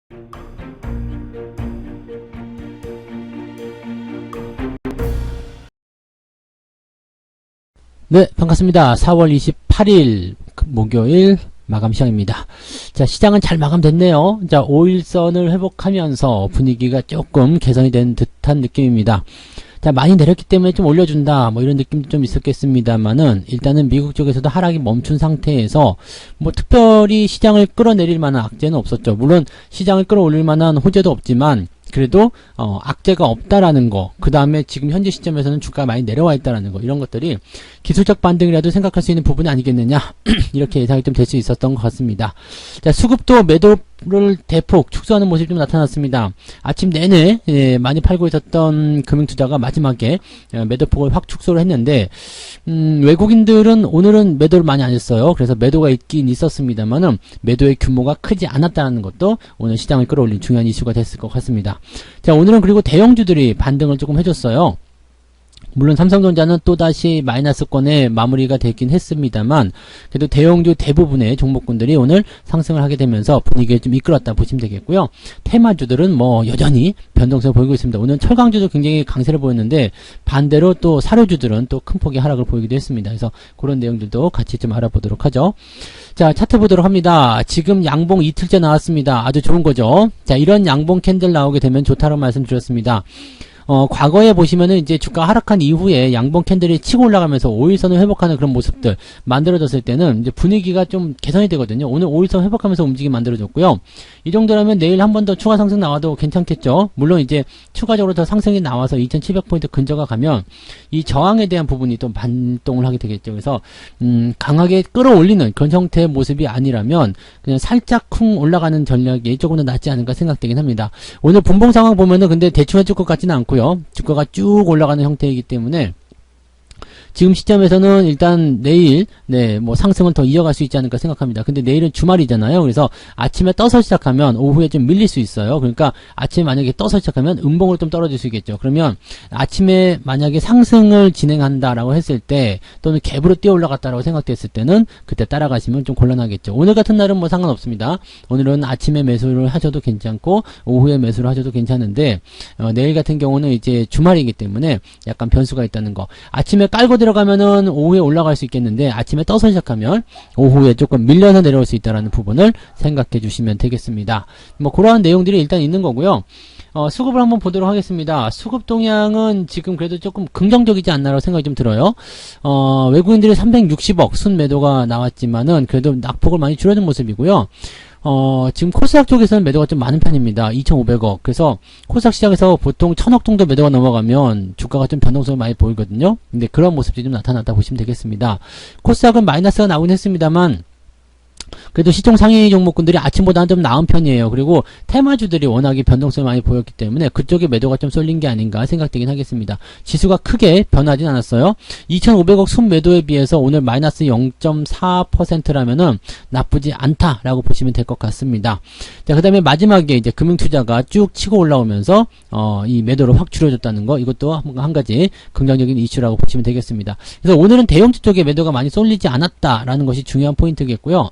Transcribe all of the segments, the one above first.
네, 반갑습니다. 4월 28일 목요일 마감 시장입니다. 자, 시장은 잘 마감됐네요. 자, 5일선을 회복하면서 분위기가 조금 개선이 된 듯한 느낌입니다. 자, 많이 내렸기 때문에 좀 올려준다, 뭐 이런 느낌도 좀 있었겠습니다만은, 일단은 미국 쪽에서도 하락이 멈춘 상태에서, 뭐 특별히 시장을 끌어내릴 만한 악재는 없었죠. 물론 시장을 끌어올릴 만한 호재도 없지만, 그래도 악재가 없다라는 거, 그 다음에 지금 현재 시점에서는 주가가 많이 내려와 있다라는 거, 이런 것들이 기술적 반등이라도 생각할 수 있는 부분이 아니겠느냐, 이렇게 예상이 좀 될 수 있었던 것 같습니다. 자, 수급도 매도를 대폭 축소하는 모습이 좀 나타났습니다. 아침 내내 많이 팔고 있었던 금융투자가 마지막에 매도폭을 확 축소를 했는데, 외국인들은 오늘은 매도를 많이 안 했어요. 그래서 매도가 있긴 있었습니다만은 매도의 규모가 크지 않았다는 것도 오늘 시장을 끌어올린 중요한 이슈가 됐을 것 같습니다. 자, 오늘은 그리고 대형주들이 반등을 조금 해줬어요. 물론 삼성전자는 또다시 마이너스권에 마무리가 되긴 했습니다만, 그래도 대형주 대부분의 종목군들이 오늘 상승을 하게 되면서 분위기를 좀 이끌었다 보시면 되겠고요. 테마주들은 뭐 여전히 변동성을 보이고 있습니다. 오늘 철강주도 굉장히 강세를 보였는데, 반대로 또 사료주들은 또 큰 폭의 하락을 보이기도 했습니다. 그래서 그런 내용들도 같이 좀 알아보도록 하죠. 자, 차트 보도록 합니다. 지금 양봉 이틀째 나왔습니다. 아주 좋은 거죠. 자, 이런 양봉 캔들 나오게 되면 좋다고 말씀드렸습니다. 과거에 보시면은 이제 주가 하락한 이후에 양봉 캔들이 치고 올라가면서 5일선을 회복하는 그런 모습들 만들어졌을 때는 이제 분위기가 좀 개선이 되거든요. 오늘 5일선 회복하면서 움직임 만들어졌고요. 이 정도라면 내일 한 번 더 추가 상승 나와도 괜찮겠죠. 물론 이제 추가적으로 더 상승이 나와서 2700포인트 근저가 가면 이 저항에 대한 부분이 또 반동을 하게 되겠죠. 그래서 강하게 끌어올리는 그런 형태의 모습이 아니라면 그냥 살짝 쿵 올라가는 전략이 조금 더 낫지 않을까 생각되긴 합니다. 오늘 분봉 상황 보면은 근데 대충 해줄 것 같지는 않고 주가가 쭉 올라가는 형태이기 때문에 지금 시점에서는 일단 내일 뭐 상승을 더 이어갈 수 있지 않을까 생각합니다. 근데 내일은 주말이잖아요. 그래서 아침에 떠서 시작하면 오후에 좀 밀릴 수 있어요. 그러니까 아침에 만약에 떠서 시작하면 음봉을 좀 떨어질 수 있겠죠. 그러면 아침에 만약에 상승을 진행한다라고 했을 때 또는 갭으로 뛰어 올라갔다라고 생각됐을 때는 그때 따라가시면 좀 곤란하겠죠. 오늘 같은 날은 뭐 상관없습니다. 오늘은 아침에 매수를 하셔도 괜찮고 오후에 매수를 하셔도 괜찮은데 내일 같은 경우는 이제 주말이기 때문에 약간 변수가 있다는 거. 아침에 깔고 들어가면은 오후에 올라갈 수 있겠는데 아침에 떠서 시작하면 오후에 조금 밀려서 내려올 수 있다는 부분을 생각해 주시면 되겠습니다. 뭐 그러한 내용들이 일단 있는 거고요. 수급을 한번 보도록 하겠습니다. 수급 동향은 지금 그래도 조금 긍정적이지 않나라고 생각이 좀 들어요. 외국인들이 360억 순매도가 나왔지만은 그래도 낙폭을 많이 줄여준 모습이고요. 지금 코스닥 쪽에서는 매도가 좀 많은 편입니다. 2,500억. 그래서 코스닥 시장에서 보통 1,000억 정도 매도가 넘어가면 주가가 좀 변동성이 많이 보이거든요. 근데 그런 모습들이 좀 나타났다 보시면 되겠습니다. 코스닥은 마이너스가 나오긴 했습니다만 그래도 시총 상위 종목군들이 아침보다는 좀 나은 편이에요. 그리고 테마주들이 워낙에 변동성이 많이 보였기 때문에 그쪽에 매도가 좀 쏠린 게 아닌가 생각되긴 하겠습니다. 지수가 크게 변하진 않았어요. 2,500억 순매도에 비해서 오늘 마이너스 0.4%라면은 나쁘지 않다라고 보시면 될 것 같습니다. 자, 그 다음에 마지막에 이제 금융투자가 쭉 치고 올라오면서 이 매도를 확 줄여줬다는 거, 이것도 한 가지 긍정적인 이슈라고 보시면 되겠습니다. 그래서 오늘은 대형주 쪽에 매도가 많이 쏠리지 않았다라는 것이 중요한 포인트겠고요.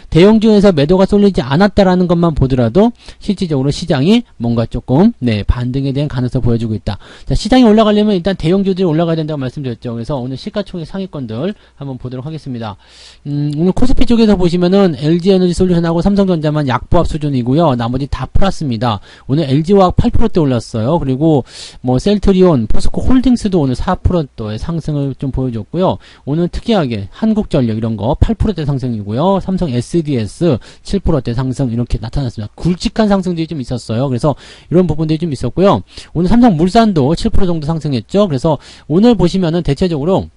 대형주에서 매도가 쏠리지 않았다라는 것만 보더라도 실질적으로 시장이 뭔가 조금 반등에 대한 가능성을 보여주고 있다. 자, 시장이 올라가려면 일단 대형주들이 올라가야 된다고 말씀드렸죠. 그래서 오늘 시가총액 상위권들 한번 보도록 하겠습니다. 오늘 코스피 쪽에서 보시면은 LG에너지솔루션하고 삼성전자만 약보합 수준이고요. 나머지 다 플러스입니다. 오늘 LG화학 8%대 올랐어요. 그리고 뭐 셀트리온, 포스코홀딩스도 오늘 4%의 상승을 좀 보여줬고요. 오늘 특이하게 한국전력 이런 거 8%대 상승이고요. 삼성 SDS 7%대 상승 이렇게 나타났습니다. 굵직한 상승들이 좀 있었어요. 그래서 이런 부분들이 좀 있었고요. 오늘 삼성물산도 7% 정도 상승했죠. 그래서 오늘 보시면은 대체적으로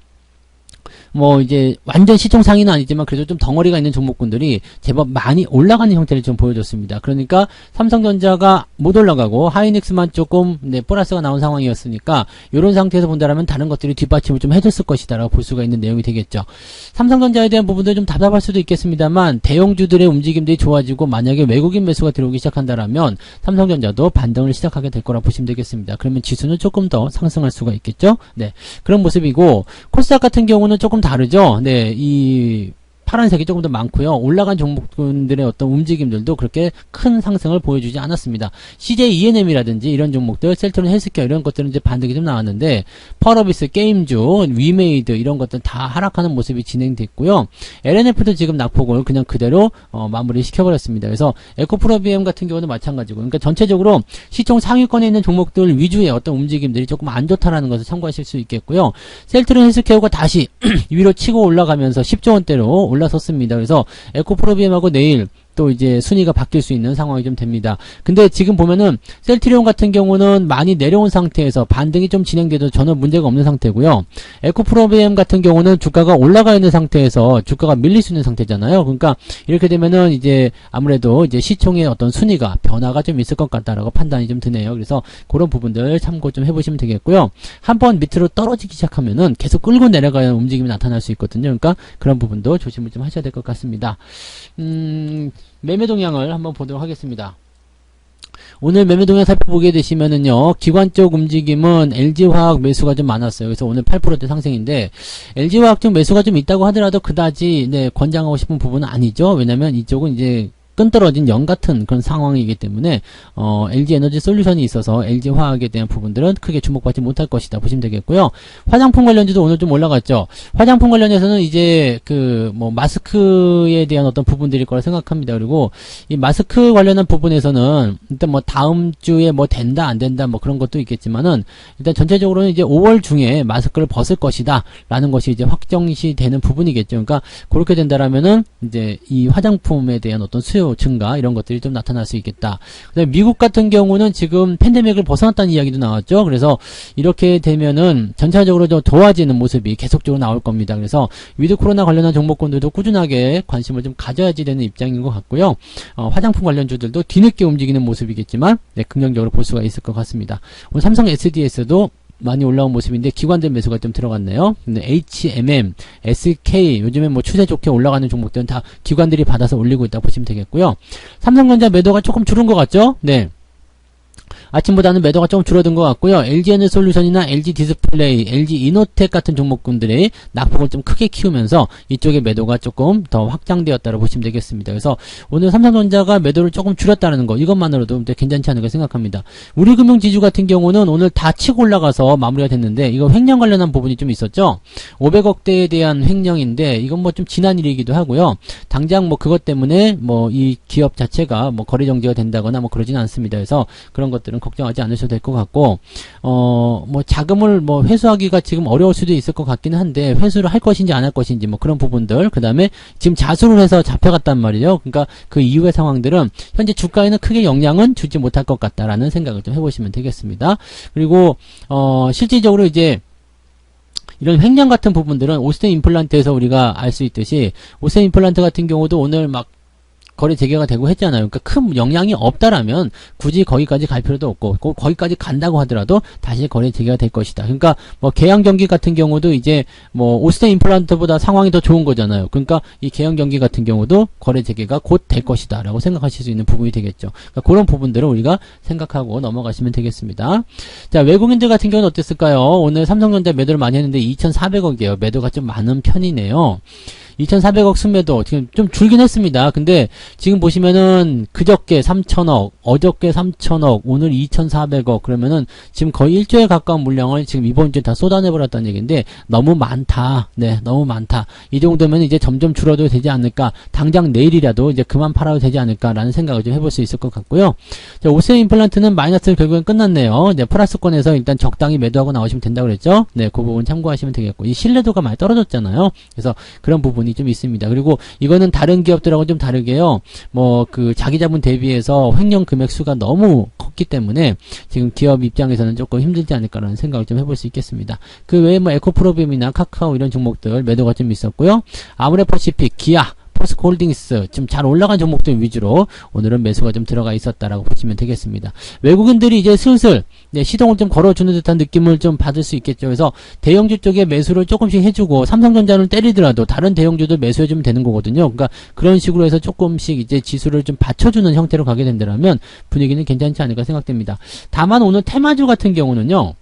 뭐 이제 완전 시총 상위는 아니지만 그래도 좀 덩어리가 있는 종목군들이 제법 많이 올라가는 형태를 좀 보여줬습니다. 그러니까 삼성전자가 못 올라가고 하이닉스만 조금 플러스가 나온 상황이었으니까 이런 상태에서 본다라면 다른 것들이 뒷받침을 좀 해줬을 것이다라고 볼 수가 있는 내용이 되겠죠. 삼성전자에 대한 부분도 좀 답답할 수도 있겠습니다만 대형주들의 움직임들이 좋아지고 만약에 외국인 매수가 들어오기 시작한다라면 삼성전자도 반등을 시작하게 될 거라 보시면 되겠습니다. 그러면 지수는 조금 더 상승할 수가 있겠죠. 그런 모습이고 코스닥 같은 경우는 조금 다르죠. 이 파란색이 조금 더 많고요. 올라간 종목들의 어떤 움직임들도 그렇게 큰 상승을 보여주지 않았습니다. CJ ENM이라든지 이런 종목들, 셀트론 헬스케어 이런 것들은 이제 반등이 좀 나왔는데, 펄어비스, 게임주, 위메이드 이런 것들 다 하락하는 모습이 진행됐고요. LNF도 지금 낙폭을 그냥 그대로 마무리 시켜버렸습니다. 그래서 에코프로비엠 같은 경우는 마찬가지고, 그러니까 전체적으로 시총 상위권에 있는 종목들 위주의 어떤 움직임들이 조금 안 좋다라는 것을 참고하실 수 있겠고요. 셀트론 헬스케어가 다시 위로 치고 올라가면서 10조 원대로 올라섰습니다. 그래서 에코프로비엠하고 내일 또 이제 순위가 바뀔 수 있는 상황이 좀 됩니다. 근데 지금 보면은 셀트리온 같은 경우는 많이 내려온 상태에서 반등이 좀 진행돼도 전혀 문제가 없는 상태고요. 에코프로비엠 같은 경우는 주가가 올라가 있는 상태에서 주가가 밀릴 수 있는 상태잖아요. 그러니까 이렇게 되면은 이제 아무래도 이제 시총의 어떤 순위가 변화가 좀 있을 것 같다라고 판단이 좀 드네요. 그래서 그런 부분들 참고 좀 해보시면 되겠고요. 한번 밑으로 떨어지기 시작하면은 계속 끌고 내려가는 움직임이 나타날 수 있거든요. 그러니까 그런 부분도 조심을 좀 하셔야 될 것 같습니다. 매매 동향을 한번 보도록 하겠습니다. 오늘 매매 동향 살펴보게 되시면은요, 기관 쪽 움직임은 LG화학 매수가 좀 많았어요. 그래서 오늘 8%대 상승인데, LG화학 쪽 매수가 좀 있다고 하더라도 그다지, 권장하고 싶은 부분은 아니죠. 왜냐면 이쪽은 이제, 끈떨어진 연 같은 그런 상황이기 때문에 LG 에너지 솔루션이 있어서 LG 화학에 대한 부분들은 크게 주목받지 못할 것이다 보시면 되겠고요. 화장품 관련주도 오늘 좀 올라갔죠. 화장품 관련해서는 이제 마스크에 대한 어떤 부분들일 거라 생각합니다. 그리고 이 마스크 관련한 부분에서는 일단 다음 주에 된다 안 된다 그런 것도 있겠지만은 일단 전체적으로는 이제 5월 중에 마스크를 벗을 것이다 라는 것이 이제 확정시 되는 부분이겠죠. 그러니까 그렇게 된다라면은 이제 이 화장품에 대한 어떤 수요 증가 이런 것들이 좀 나타날 수 있겠다. 그다음에 미국 같은 경우는 지금 팬데믹을 벗어났다는 이야기도 나왔죠. 그래서 이렇게 되면은 전체적으로 좀 좋아지는 모습이 계속적으로 나올 겁니다. 그래서 위드 코로나 관련한 종목군들도 꾸준하게 관심을 좀 가져야지 되는 입장인 것 같고요. 화장품 관련주들도 뒤늦게 움직이는 모습이겠지만 긍정적으로 볼 수가 있을 것 같습니다. 오늘 삼성 SDS도 많이 올라온 모습인데 기관들 매수가 좀 들어갔네요. 근데 HMM, SK 요즘에 추세 좋게 올라가는 종목들은 다 기관들이 받아서 올리고 있다고 보시면 되겠고요. 삼성전자 매도가 조금 줄은 것 같죠? 네. 아침보다는 매도가 좀 줄어든 것 같고요. LG에너지솔루션이나 LG디스플레이, LG이노텍 같은 종목군들이 낙폭을 좀 크게 키우면서 이쪽의 매도가 조금 더 확장되었다고 보시면 되겠습니다. 그래서 오늘 삼성전자가 매도를 조금 줄였다는 거 이것만으로도 괜찮지 않을까 생각합니다. 우리금융지주 같은 경우는 오늘 다 치고 올라가서 마무리가 됐는데 이거 횡령 관련한 부분이 좀 있었죠. 500억대에 대한 횡령인데 이건 좀 지난 일이기도 하고요. 당장 그것 때문에 이 기업 자체가 거래 정지가 된다거나 그러지는 않습니다. 그래서 그런 것들은 걱정하지 않으셔도 될 것 같고, 자금을 회수하기가 지금 어려울 수도 있을 것 같기는 한데, 회수를 할 것인지 안 할 것인지 그런 부분들, 그 다음에 지금 자수를 해서 잡혀갔단 말이에요. 그러니까 그 이후의 상황들은 현재 주가에는 크게 영향은 주지 못할 것 같다라는 생각을 좀 해보시면 되겠습니다. 그리고, 실질적으로 이제, 이런 횡령 같은 부분들은 오스템 임플란트에서 우리가 알 수 있듯이, 오스템 임플란트 같은 경우도 오늘 거래 재개가 되고 했잖아요. 그러니까 큰 영향이 없다라면 굳이 거기까지 갈 필요도 없고 거기까지 간다고 하더라도 다시 거래 재개가 될 것이다. 그러니까 계양 경기 같은 경우도 이제 오스템 임플란트보다 상황이 더 좋은 거잖아요. 그러니까 이 계양 경기 같은 경우도 거래 재개가 곧 될 것이다라고 생각하실 수 있는 부분이 되겠죠. 그러니까 그런 부분들을 우리가 생각하고 넘어가시면 되겠습니다. 자, 외국인들 같은 경우는 어땠을까요? 오늘 삼성전자 매도를 많이 했는데 2,400억이에요. 매도가 좀 많은 편이네요. 2,400억 순매도 지금 좀 줄긴 했습니다. 근데 지금 보시면은 그저께 3,000억, 어저께 3,000억, 오늘 2,400억 그러면은 지금 거의 1조에 가까운 물량을 지금 이번 주에 다 쏟아내버렸다는 얘기인데 너무 많다. 네, 너무 많다. 이 정도면 이제 점점 줄어도 되지 않을까. 당장 내일이라도 이제 그만 팔아도 되지 않을까라는 생각을 좀 해볼 수 있을 것 같고요. 자, 오스템 임플란트는 마이너스를 결국엔 끝났네요. 네, 플러스권에서 일단 적당히 매도하고 나오시면 된다고 그랬죠. 네, 그 부분 참고하시면 되겠고. 이 신뢰도가 많이 떨어졌잖아요. 그래서 그런 부분이 좀 있습니다. 그리고 이거는 다른 기업들하고 좀 다르게요. 자기 자본 대비해서 횡령 금액 수가 너무 컸기 때문에 지금 기업 입장에서는 조금 힘들지 않을까라는 생각을 좀 해볼 수 있겠습니다. 그 외에 에코프로비엠이나 카카오 이런 종목들 매도가 좀 있었고요. 아모레퍼시픽, 기아, 포스코홀딩스 좀 잘 올라간 종목들 위주로 오늘은 매수가 좀 들어가 있었다라고 보시면 되겠습니다. 외국인들이 이제 슬슬 시동을 좀 걸어주는 듯한 느낌을 좀 받을 수 있겠죠. 그래서 대형주 쪽에 매수를 조금씩 해주고 삼성전자를 때리더라도 다른 대형주도 매수해주면 되는 거거든요. 그러니까 그런 식으로 해서 조금씩 이제 지수를 좀 받쳐주는 형태로 가게 된다면 분위기는 괜찮지 않을까 생각됩니다. 다만 오늘 테마주 같은 경우는요.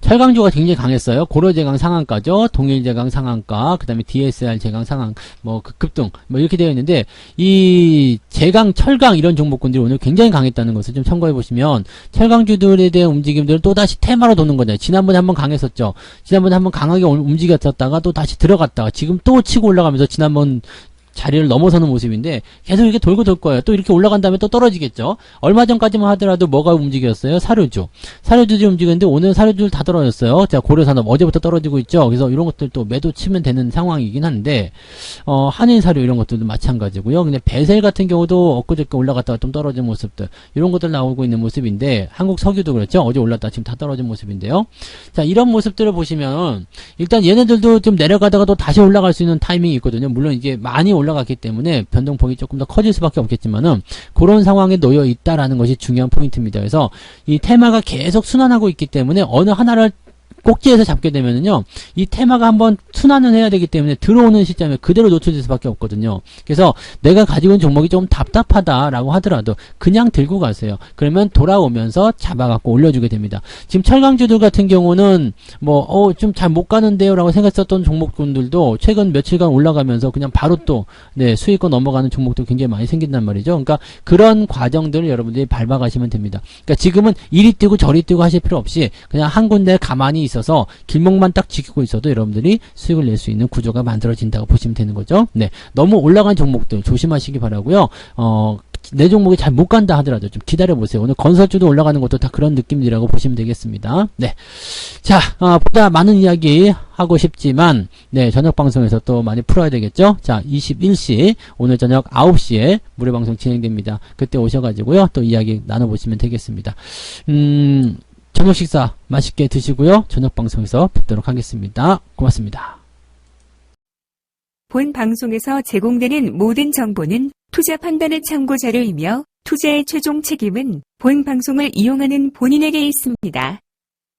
철강주가 굉장히 강했어요. 고려제강 상한가죠. 동일제강 상한가, 그 다음에 DSR 제강 상한, 뭐, 급등, 뭐, 이렇게 되어 있는데, 이 제강, 철강 이런 종목군들이 오늘 굉장히 강했다는 것을 좀 참고해 보시면, 철강주들에 대한 움직임들은 또다시 테마로 도는 거잖아요. 지난번에 한번 강했었죠. 지난번에 한번 강하게 움직였다가 또 다시 들어갔다가, 지금 또 치고 올라가면서 지난번 자리를 넘어서는 모습인데 계속 이렇게 돌고 돌 거예요. 또 이렇게 올라간 다음에 또 떨어지겠죠. 얼마 전까지만 하더라도 뭐가 움직였어요? 사료주들이 움직였는데 오늘 사료주들 다 떨어졌어요. 자, 고려산업 어제부터 떨어지고 있죠. 그래서 이런 것들 또 매도 치면 되는 상황이긴 한데 한인사료 이런 것들도 마찬가지고요. 근데 베셀 같은 경우도 엊그저께 올라갔다가 좀 떨어진 모습들 이런 것들 나오고 있는 모습인데 한국석유도 그렇죠. 어제 올랐다 지금 다 떨어진 모습인데요. 자, 이런 모습들을 보시면 일단 얘네들도 좀 내려가다가 또 다시 올라갈 수 있는 타이밍이 있거든요. 물론 이게 많이 올라갔기 때문에 변동폭이 조금 더 커질 수밖에 없겠지만은 그런 상황에 놓여 있다라는 것이 중요한 포인트입니다. 그래서 이 테마가 계속 순환하고 있기 때문에 어느 하나를 꼭지에서 잡게 되면은요, 이 테마가 한번 순환을 해야 되기 때문에 들어오는 시점에 그대로 노출될 수밖에 없거든요. 그래서 내가 가지고 있는 종목이 좀 답답하다라고 하더라도 그냥 들고 가세요. 그러면 돌아오면서 잡아갖고 올려주게 됩니다. 지금 철강주들 같은 경우는 뭐, 좀 잘 못 가는데요 라고 생각했었던 종목군들도 최근 며칠간 올라가면서 그냥 바로 또, 네, 수익권 넘어가는 종목도 굉장히 많이 생긴단 말이죠. 그러니까 그런 과정들을 여러분들이 밟아가시면 됩니다. 그러니까 지금은 이리 뛰고 저리 뛰고 하실 필요 없이 그냥 한 군데 가만히 있어서 길목만 딱 지키고 있어도 여러분들이 수익을 낼 수 있는 구조가 만들어진다고 보시면 되는 거죠. 네, 너무 올라간 종목들 조심하시기 바라고요. 내 종목이 잘 못 간다 하더라도 좀 기다려보세요. 오늘 건설주도 올라가는 것도 다 그런 느낌이라고 보시면 되겠습니다. 네. 자, 보다 많은 이야기 하고 싶지만, 네, 저녁 방송에서 또 많이 풀어야 되겠죠? 자, 21시, 오늘 저녁 9시에 무료 방송 진행됩니다. 그때 오셔가지고요, 또 이야기 나눠보시면 되겠습니다. 저녁 식사 맛있게 드시고요. 저녁 방송에서 뵙도록 하겠습니다. 고맙습니다. 본 방송에서 제공되는 모든 정보는 투자 판단의 참고 자료이며 투자의 최종 책임은 본 방송을 이용하는 본인에게 있습니다.